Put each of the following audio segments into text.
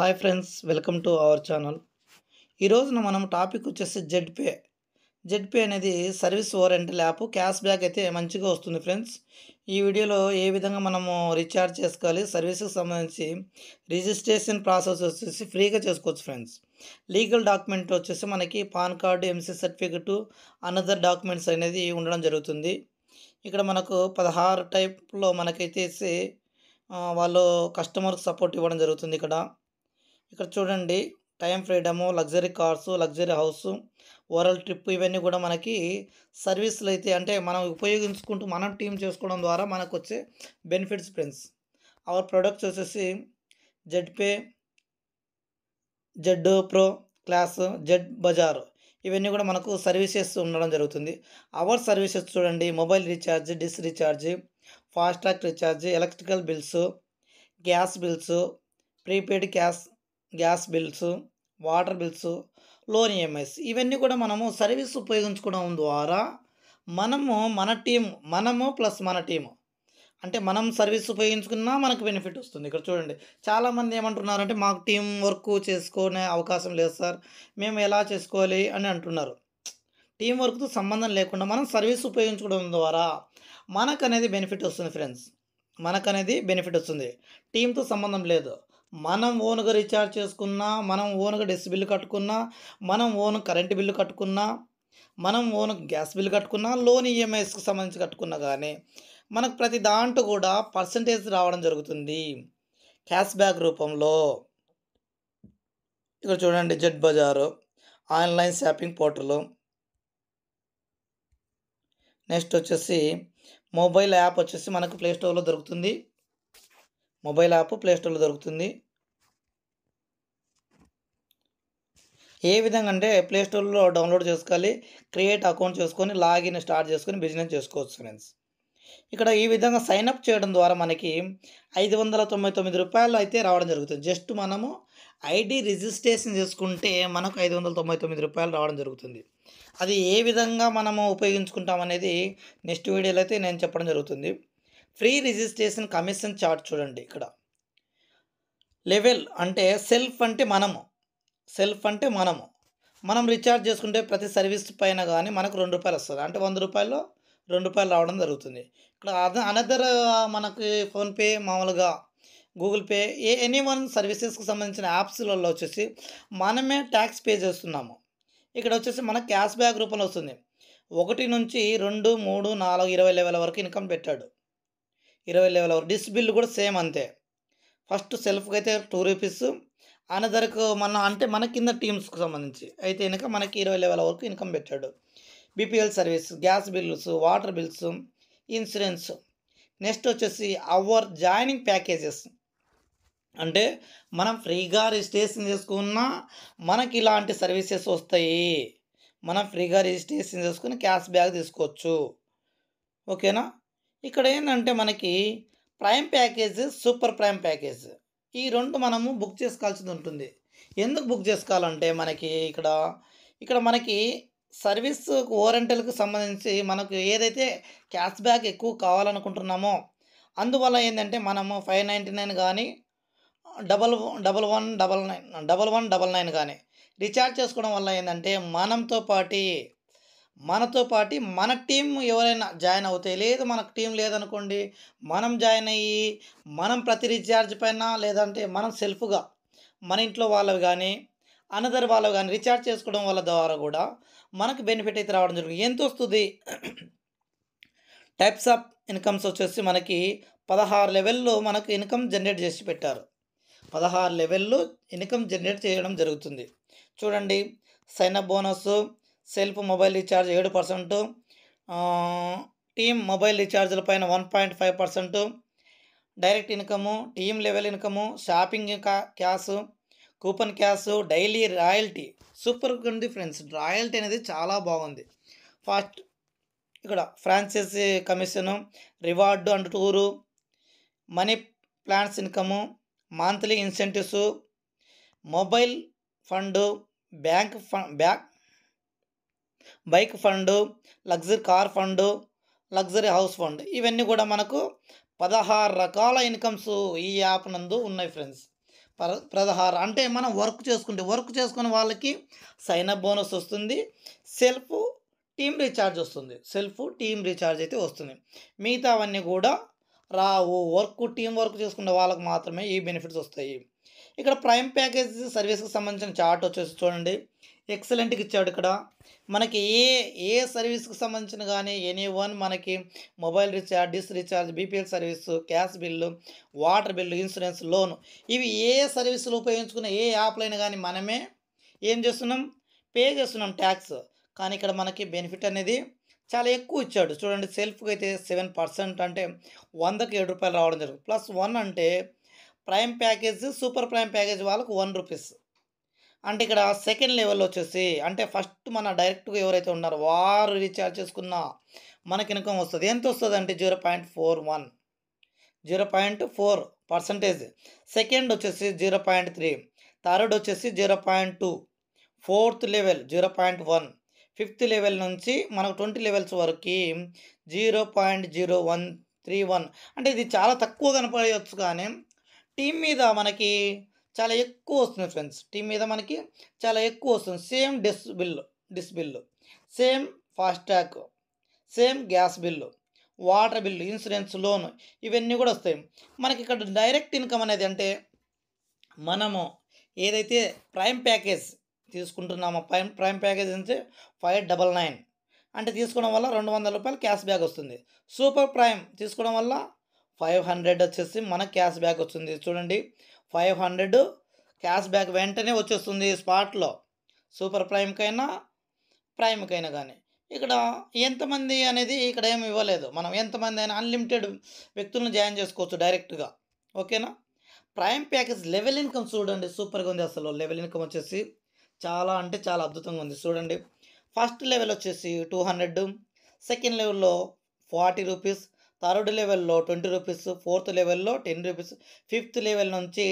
Hi friends, welcome to our channel. ఈ రోజున మనం టాపిక్ వచ్చేసి జెడ్పే. జెడ్పే అనేది service oriented app. Cash back అయితే మంచిగా వస్తుంది ఫ్రెండ్స్. ఈ వీడియోలో ఏ విధంగా మనము రీఛార్జ్ చేసుకోవాలి, సర్వీస్కి సంబంధించి రిజిస్ట్రేషన్ ప్రాసెస్ వచ్చేసి ఫ్రీగా చేసుకోవచ్చు ఫ్రెండ్స్. లీగల్ డాక్యుమెంట్ వచ్చేసి మనకి pan card, MC certificate, another documents అనేది ఉండడం జరుగుతుంది. ఇక్కడ మనకు 16 టైప్లో మనకైతే వాళ్ళు కస్టమర్ సపోర్ట్ ఇవ్వడం జరుగుతుంది. ఇక్కడ చూడండి, time freedom, luxury cars, luxury house, oral trip, ఇవన్నీ కూడా మనకి సర్వీసులు అయితే అంటే మనం ఉపయోగించుకుంటూ మనం టీమ్ చేసుకోవడం ద్వారా మనకు వచ్చే బెనిఫిట్స్ ఫ్రెండ్స్. అవర్ ప్రొడక్ట్స్ వచ్చేసి Zpay, Z Pro Class, Z Bazaar, ఇవన్నీ కూడా మనకు సర్వీసెస్ ఉండడం జరుగుతుంది. అవర్ సర్వీసెస్ చూడండి, mobile recharge, dish recharge, fast track recharge, electrical bills, gas bills, prepaid gas bills, water bills, loan EMIs, ఇవన్నీ కూడా మనము సర్వీస్ ఉపయోగించుకోవడం ద్వారా మనము ప్లస్ మన టీము అంటే మనం సర్వీస్ ఉపయోగించుకున్నా మనకు బెనిఫిట్ వస్తుంది. ఇక్కడ చూడండి, చాలామంది ఏమంటున్నారంటే మాకు టీం వర్క్ చేసుకునే అవకాశం లేదు సార్, మేము ఎలా చేసుకోవాలి అని అంటున్నారు. టీం వర్క్తో సంబంధం లేకుండా మనం సర్వీస్ ఉపయోగించుకోవడం ద్వారా మనకనేది బెనిఫిట్ వస్తుంది ఫ్రెండ్స్. మనకనేది బెనిఫిట్ వస్తుంది. టీంతో సంబంధం లేదు. మనం ఓన్గా రీఛార్జ్ చేసుకున్నా, మనం ఓన్గా డిష్ బిల్లు కట్టుకున్నా, మనం ఓన్ కరెంటు బిల్లు కట్టుకున్నా, మనం ఓన్ గ్యాస్ బిల్లు కట్టుకున్నా, లోన్ ఈఎంఐస్కి సంబంధించి కట్టుకున్నా కానీ మనకు ప్రతి దాంట్లో కూడా పర్సంటేజ్ రావడం జరుగుతుంది క్యాష్ బ్యాక్ రూపంలో. ఇక్కడ చూడండి, జెడ్ బజారు ఆన్లైన్ షాపింగ్ పోర్టల్. నెక్స్ట్ వచ్చేసి మొబైల్ యాప్ వచ్చేసి మనకు ప్లేస్టోర్లో దొరుకుతుంది. మొబైల్ యాప్ ప్లేస్టోర్లో దొరుకుతుంది. ఏ విధంగా అంటే ప్లేస్టోర్లో డౌన్లోడ్ చేసుకోవాలి, క్రియేట్ అకౌంట్ చేసుకొని లాగిన్ స్టార్ట్ చేసుకొని బిజినెస్ చేసుకోవచ్చు ఫ్రెండ్స్. ఇక్కడ ఈ విధంగా సైన్అప్ చేయడం ద్వారా మనకి 599 రూపాయలు అయితే రావడం జరుగుతుంది. జస్ట్ మనము ఐడి రిజిస్ట్రేషన్ చేసుకుంటే మనకు 599 రూపాయలు రావడం జరుగుతుంది. అది ఏ విధంగా మనము ఉపయోగించుకుంటాం అనేది నెక్స్ట్ వీడియోలో అయితే నేను చెప్పడం జరుగుతుంది. ఫ్రీ రిజిస్ట్రేషన్ కమిషన్ చార్ట్ చూడండి. ఇక్కడ లెవెల్ అంటే సెల్ఫ్ అంటే మనం రీఛార్జ్ చేసుకుంటే ప్రతి సర్వీస్ పైన కానీ మనకు 2 రూపాయలు వస్తుంది. అంటే 100 రూపాయల్లో 2 రూపాయలు రావడం జరుగుతుంది. ఇక్కడ అనదర్ మనకి ఫోన్పే, మామూలుగా గూగుల్ పే, ఎనీ సర్వీసెస్కి సంబంధించిన యాప్స్లలో వచ్చేసి మనమే ట్యాక్స్ పే చేస్తున్నాము. ఇక్కడ వచ్చేసి మనకు క్యాష్ బ్యాక్ రూపంలో వస్తుంది. 1 నుంచి 2, 3, 4, 20 లెవెల్ వరకు ఇన్కమ్ పెట్టాడు. 20 లెవెల్ వరకు. డిష్ బిల్ కూడా సేమ్ అంతే. ఫస్ట్ సెల్ఫ్కి అయితే 2 రూపీస్, అనదర్కు మన కింద టీమ్స్కి సంబంధించి అయితే కనుక మనకి 20 లెవెల్ వరకు ఇన్కమ్ పెట్టాడు. BPL service, gas bills, water bills, insurance. Next వచ్చేసి అవర్ జాయినింగ్ ప్యాకేజెస్ అంటే మనం ఫ్రీగా రిజిస్ట్రేషన్ చేసుకున్నా మనకి ఇలాంటి సర్వీసెస్ వస్తాయి. మనం ఫ్రీగా రిజిస్ట్రేషన్ చేసుకుని క్యాష్ బ్యాక్ తీసుకోవచ్చు. ఓకేనా. ఇక్కడ ఏంటంటే మనకి prime package, super prime package, ఈ 2 మనము బుక్ చేసుకోవాల్సి ఉంటుంది. ఎందుకు బుక్ చేసుకోవాలంటే మనకి ఇక్కడ మనకి సర్వీస్ ఓరియంటల్కి సంబంధించి మనకు ఏదైతే క్యాష్ బ్యాక్ ఎక్కువ కావాలనుకుంటున్నామో అందువల్ల ఏంటంటే మనము 599 కానీ 1199 కానీ రీఛార్జ్ చేసుకోవడం వల్ల ఏంటంటే మనతో పాటు మన టీం ఎవరైనా జాయిన్ అవుతాయి. లేదు మనకు టీం లేదనుకోండి, మనం జాయిన్ అయ్యి మనం ప్రతి రీఛార్జ్ పైన లేదంటే మనం సెల్ఫ్గా మన ఇంట్లో వాళ్ళవి కానీ అనదర్ వాళ్ళవి కానీ రీఛార్జ్ చేసుకోవడం వల్ల ద్వారా కూడా మనకు బెనిఫిట్ అయితే రావడం జరుగుతుంది. ఎంత వస్తుంది? టైప్స్ ఆఫ్ ఇన్కమ్స్ వచ్చేసి మనకి 16 లెవెల్లో మనకు ఇన్కమ్ జనరేట్ చేసి పెట్టారు. 16 లెవెల్లో ఇన్కమ్ జనరేట్ చేయడం జరుగుతుంది. చూడండి, sign up bonus, self mobile recharge 7%, team mobile రీఛార్జ్ల పైన 1.5%, direct income, team level income, shopping cash, coupon cash, daily royalty. సూపర్గా ఉంది ఫ్రెండ్స్. రాయల్టీ అనేది చాలా బాగుంది. ఇక్కడ franchisee commission, reward and tour, money plans income, monthly incentives, mobile fund, bike fund, luxury car fund, luxury house fund, ఇవన్నీ కూడా మనకు 16 రకాల ఇన్కమ్స్ ఈ యాప్ నందు ఉన్నాయి ఫ్రెండ్స్. 16 అంటే మనం వర్క్ చేసుకునే వాళ్ళకి సైన్ అప్ బోనస్ వస్తుంది. సెల్ఫ్ టీమ్ రీచార్జ్ అయితే వస్తుంది. మిగతావన్నీ కూడా రావు. టీమ్ వర్క్ చేసుకునే వాళ్ళకి మాత్రమే ఈ బెనిఫిట్స్ వస్తాయి. ఇక్కడ ప్రైమ్ ప్యాకేజ్ సర్వీస్‌కి సంబంధించిన చార్ట్ వచ్చేసి చూడండి. ఎక్సలెంట్‌గా ఇచ్చాడు ఇక్కడ. మనకి ఏ సర్వీస్‌కి సంబంధించిన గానీ ఎనీవన్ మనకి mobile recharge, dish recharge, BPL service, gas bill, water bill, insurance, loan ఇవి ఏ సర్వీసులు ఉపయోగించుకున్న ఏ యాప్‌లో అయినా గానీ మనమే ఏం చేస్తున్నాం? పే చేస్తున్నాం ట్యాక్స్. కానీ ఇక్కడ మనకి బెనిఫిట్ అనేది చాలా ఎక్కువ ఇచ్చాడు. చూడండి సెల్ఫ్‌కి అయితే 7% అంటే 100కి రూ. 7 రావడం జరుగుతుంది. +1 అంటే prime package, super prime package వాళ్ళకు రూ. 1. అంటే ఇక్కడ సెకండ్ లెవెల్‌లో వచ్చేసి అంటే ఫస్ట్ మన డైరెక్ట్‌గా ఎవరైతే ఉన్నారో వారు రీచార్జ్ చేసుకున్న మనకి ఇన్కమ్ వస్తది. ఎంతొస్తదంటే 0.41 0.4%. సెకండ్ వచ్చేసి 0.3, థర్డ్ వచ్చేసి 0.2, ఫోర్త్ లెవెల్ 0.1, ఫిఫ్త్ లెవెల్ నుంచి మనకు 20 లెవెల్స్ వరకి 0.0131. అంటే ఇది చాలా తక్కువ కనపడవచ్చు కానీ టీమ్ మీద మనకి చాలా ఎక్కువ వస్తుంది ఫ్రెండ్స్. టీమ్ మీద మనకి చాలా ఎక్కువ వస్తుంది. Same dish bill, same FASTag, same gas bill, water bill, insurance, loan ఇవన్నీ కూడా వస్తాయి. మనకి ఇక్కడ డైరెక్ట్ ఇన్కమ్ అనేది అంటే మనము ఏదైతే ప్రైమ్ ప్యాకేజ్ తీసుకుంటున్నామో ప్రైమ్ ప్యాకేజ్ నుంచి 599 అంటే తీసుకోవడం వల్ల రూ. 200 క్యాష్ బ్యాక్ వస్తుంది. సూపర్ ప్రైమ్ తీసుకోవడం వల్ల 500 వచ్చేసి మనకు క్యాష్ బ్యాక్ వస్తుంది. చూడండి 500 క్యాష్ బ్యాక్ వెంటనే వచ్చేస్తుంది స్పాట్లో. సూపర్ ప్రైమ్కైనా కానీ ఇక్కడ ఎంతమంది అనేది ఇక్కడ ఏమి ఇవ్వలేదు. మనం ఎంతమంది అయినా అన్లిమిటెడ్ వ్యక్తులను జాయిన్ చేసుకోవచ్చు డైరెక్ట్గా. ఓకేనా. ప్రైమ్ ప్యాకేజ్ లెవెల్ ఇన్కమ్ చూడండి సూపర్గా ఉంది. అసలు లెవెల్ ఇన్కమ్ వచ్చేసి చాలా అంటే చాలా అద్భుతంగా ఉంది. చూడండి ఫస్ట్ లెవెల్ వచ్చేసి 200, సెకండ్ లెవెల్లో 40 రూపీస్, థర్డ్ లెవెల్లో 20 రూపీస్, ఫోర్త్ లెవెల్లో 10 రూపీస్, ఫిఫ్త్ లెవెల్ నుంచి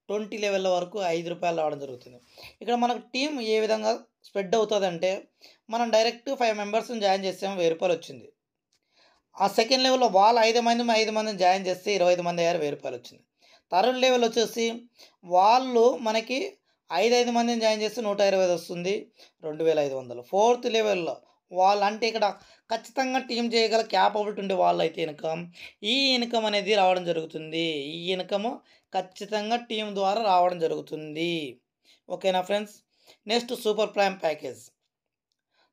20 లెవెల్ వరకు ₹5 రావడం జరుగుతుంది. ఇక్కడ మనకు టీం ఏ విధంగా స్ప్రెడ్ అవుతుందంటే మనం డైరెక్ట్ 5 మెంబర్స్ని జాయిన్ చేసాము, ₹1000 వచ్చింది. ఆ సెకండ్ లెవెల్లో వాళ్ళు 5 మందిని జాయిన్ చేస్తే 25 మంది అయ్యారు, ₹1000 వచ్చింది. థర్డ్ లెవెల్ వచ్చేసి వాళ్ళు మనకి 5 మందిని జాయిన్ చేస్తే 125 వస్తుంది, 2500. ఫోర్త్ లెవెల్లో వాళ్ళు అంటే ఇక్కడ ఖచ్చితంగా టీం చేయగల క్యాపబిలిటీ ఉండే వాళ్ళు అయితే ఈ ఇన్కమ్ అనేది రావడం జరుగుతుంది. ఈ ఇన్కమ్ ఖచ్చితంగా టీం ద్వారా రావడం జరుగుతుంది. ఓకేనా friends. Next super prime package.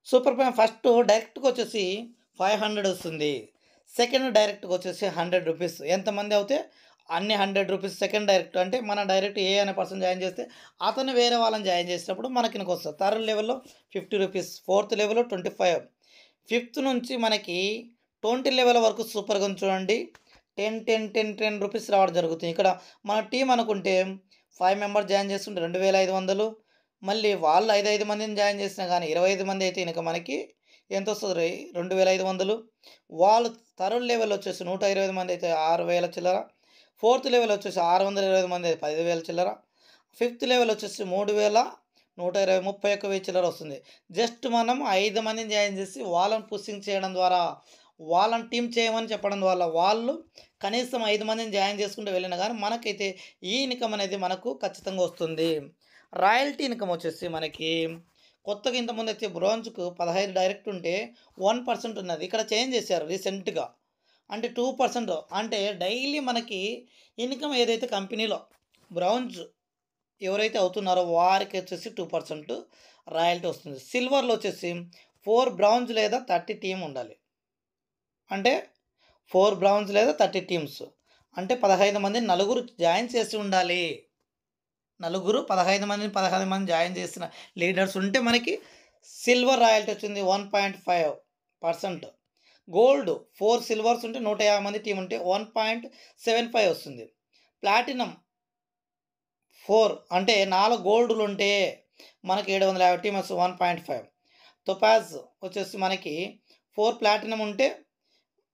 Super prime first డైరెక్ట్గా వచ్చేసి 500 వస్తుంది. సెకండ్ డైరెక్ట్గా వచ్చేసి 100 రూపీస్. ఎంతమంది అవుతే అన్ని 100 రూపీస్. సెకండ్ డైరెక్ట్ అంటే మన డైరెక్ట్ ఏ అనే పర్సన్ జాయిన్ చేస్తే అతను వేరే వాళ్ళని జాయిన్ చేసినప్పుడు మనకి వస్తుంది. థర్డ్ లెవెల్లో 50 రూపీస్, ఫోర్త్ లెవెల్లో 25, ఫిఫ్త్ నుంచి మనకి 20 లెవెల్ వరకు సూపర్గా ఉంది. చూడండి 10 రూపీస్ రావడం జరుగుతుంది. ఇక్కడ మన టీం అనుకుంటే 5 మెంబర్స్ జాయిన్ చేసుకుంటే 2500, మళ్ళీ వాళ్ళు 5 మందిని జాయిన్ చేసినా కానీ 25 మంది అయితే ఇక మనకి ఎంత వస్తుంది? 2500. వాళ్ళు థర్డ్ లెవెల్ వచ్చేసి 125 మంది అయితే 6000 చిల్లర, ఫోర్త్ లెవెల్ వచ్చేసి 625 మంది అయితే 10,000 చిల్లర, ఫిఫ్త్ లెవెల్ వచ్చేసి 3120, 31,000 చిల్లర వస్తుంది. జస్ట్ మనం 5 మందిని జాయిన్ చేసి వాళ్ళని పుషింగ్ చేయడం ద్వారా, వాళ్ళని టీం చేయమని చెప్పడం వల్ల వాళ్ళు కనీసం 5 మందిని జాయిన్ చేసుకుంటూ వెళ్ళినా కానీ మనకైతే ఈ ఇన్కమ్ అనేది మనకు ఖచ్చితంగా వస్తుంది. రాయల్టీ ఇన్కమ్ వచ్చేసి మనకి కొత్తగా ఇంతకుముందు అయితే బ్రాంజ్కు 15 డైరెక్ట్ ఉంటే 1% ఉన్నది. ఇక్కడ చేంజ్ చేశారు రీసెంట్గా. అంటే 2%. అంటే డైలీ మనకి ఇన్కమ్ ఏదైతే కంపెనీలో బ్రౌన్స్ ఎవరైతే అవుతున్నారో వారికి వచ్చేసి 2% రాయల్టీ వస్తుంది. సిల్వర్లో వచ్చేసి 4 బ్రౌన్స్ లేదా 30 టీం ఉండాలి. అంటే 4 బ్రౌన్స్ లేదా 30 టీమ్స్ అంటే 15 మంది నలుగురు జాయిన్ చేసి ఉండాలి. 15 మంది జాయిన్ చేసిన లీడర్స్ ఉంటే మనకి సిల్వర్ రాయల్టీ వచ్చింది 1.5%. గోల్డ్ 4 సిల్వర్స్ ఉంటే 150 మంది టీం ఉంటే 1.75 వస్తుంది. ప్లాటినం 4 అంటే 4 గోల్డ్లు ఉంటే మనకి 750 టీం వస్తుంది 1.5. టొపాజ్ వచ్చేసి మనకి 4 ప్లాటినం ఉంటే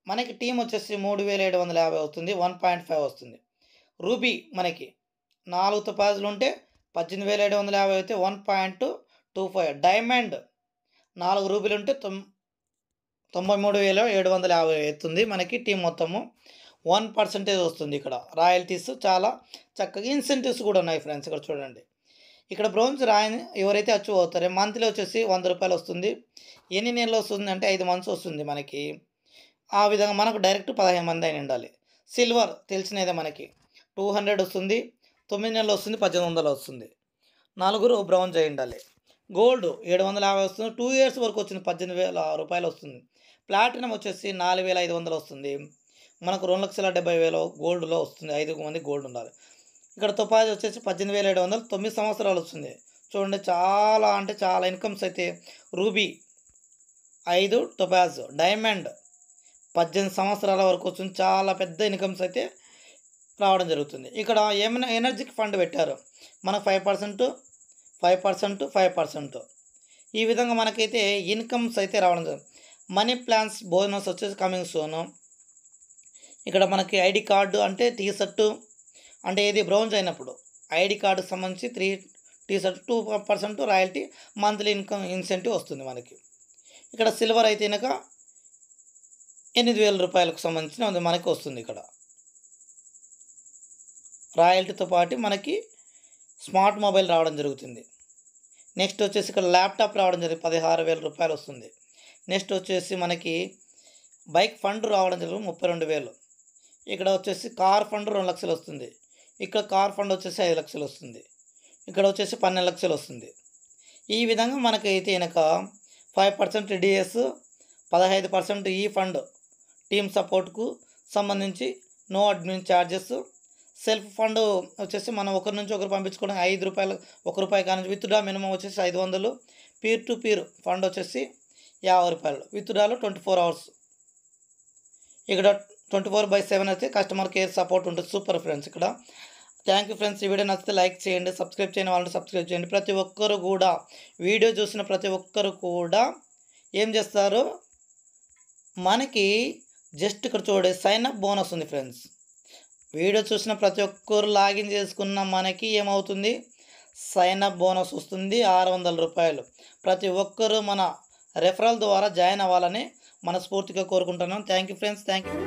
మనకి టీం వచ్చేసి 3750 అవుతుంది, 1.5 వస్తుంది. రూబీ మనకి 4 టొపాజ్లు ఉంటే 18750 అయితే 1.25. డైమండ్ 4 రూబీలు ఉంటే 93,750 అవుతుంది మనకి టీం మొత్తము 1% వస్తుంది. ఇక్కడ రాయల్టీస్ చాలా చక్కగా ఇన్సెంటివ్స్ కూడా ఉన్నాయి ఫ్రెండ్స్. ఇక్కడ చూడండి. ఇక్కడ బ్రోంజ్ రాయని ఎవరైతే అచీవ్ అవుతారో మంత్లీ వచ్చేసి ₹100 వస్తుంది. ఎన్ని నెలలు వస్తుంది అంటే 5 మంత్స్ వస్తుంది మనకి. ఆ విధంగా మనకు డైరెక్ట్ 15 మంది అయిన ఉండాలి. సిల్వర్ తెలిసినదే మనకి 200 వస్తుంది. 9 నెలలు వస్తుంది. 1800 వస్తుంది. నలుగురు బ్రౌంజ్ అయి ఉండాలి. గోల్డ్ 750 వస్తుంది. 2 ఇయర్స్ వరకు వచ్చింది. ₹18,000 వస్తుంది. ప్లాటినం వచ్చేసి 4,500 వస్తుంది. మనకు 2,70,000 గోల్డ్లో వస్తుంది. 5 మంది గోల్డ్ ఉండాలి. ఇక్కడ తుపాజీ వచ్చేసి 18,700 9 సంవత్సరాలు వస్తుంది. చూడండి చాలా అంటే చాలా ఇన్కమ్స్ అయితే. రూబీ 5, టొపాజ్ డైమండ్ 18 సంవత్సరాల వరకు వస్తుంది. చాలా పెద్ద ఇన్కమ్స్ అయితే రావడం జరుగుతుంది. ఇక్కడ ఏమైనా ఎనర్జీకి ఫండ్ పెట్టారు. మనకు 5%, 5%, 5%. ఈ విధంగా మనకైతే ఇన్కమ్స్ అయితే రావడం జరుగుతుంది. మనీ ప్లాన్స్ బోనస్ వచ్చేసి కమింగ్ సూన్. ఇక్కడ మనకి ఐడి కార్డు అంటే టీ షర్టు అంటే ఇది బ్రౌన్స్ అయినప్పుడు ఐడి కార్డుకి సంబంధించి 3 T shirt 2% royalty monthly income incentive వస్తుంది మనకి. ఇక్కడ సిల్వర్ అయితే కనుక ₹8,000 సంబంధించిన మనకి వస్తుంది. ఇక్కడ రాయల్టీతో పాటు మనకి స్మార్ట్ మొబైల్ రావడం జరుగుతుంది. నెక్స్ట్ వచ్చేసి ఇక్కడ ల్యాప్టాప్ రావడం జరిగింది. ₹16,000 వస్తుంది. నెక్స్ట్ వచ్చేసి మనకి బైక్ ఫండ్ రావడం జరుగుతుంది 32,000. ఇక్కడ వచ్చేసి కార్ ఫండ్ 2 లక్షలు వస్తుంది. ఇక్కడ కార్ ఫండ్ వచ్చేసి 5 లక్షలు వస్తుంది. ఇక్కడ వచ్చేసి 12 లక్షలు వస్తుంది. ఈ విధంగా మనకైతే కనుక 5% డిఎస్, 15% ఈ ఫండ్ టీమ్ సపోర్ట్కు సంబంధించి no admin charges. Self fund వచ్చేసి మనం ఒకరి నుంచి ఒకరు పంపించుకోవడం ₹5 ₹1 కానీ విత్డ్రా మినిమం వచ్చేసి 500. పీర్ టు పీర్ ఫండ్ వచ్చేసి ₹50. విత్డ్రాలో 24 అవర్స్. ఇక్కడ 24/7 అయితే కస్టమర్ కేర్ సపోర్ట్ ఉంటుంది. Super friends. ఇక్కడ థ్యాంక్ యూ ఫ్రెండ్స్. ఈ వీడియో నచ్చితే లైక్ చేయండి. సబ్స్క్రైబ్ చేయని వాళ్ళు సబ్స్క్రైబ్ చేయండి. ప్రతి ఒక్కరు కూడా వీడియో చూసిన ప్రతి ఒక్కరు కూడా ఏం చేస్తారు, మనకి జస్ట్ ఇక్కడ చూడండి సైన్ అప్ బోనస్ ఉంది ఫ్రెండ్స్. వీడియో చూసిన ప్రతి ఒక్కరు లాగిన్ చేసుకున్న మనకి ఏమవుతుంది, సైన్ అప్ బోనస్ వస్తుంది ₹600. ప్రతి ఒక్కరు మన రెఫరల్ ద్వారా జాయిన్ అవ్వాలని మనస్ఫూర్తిగా కోరుకుంటున్నాను. Thank you friends. Thank you.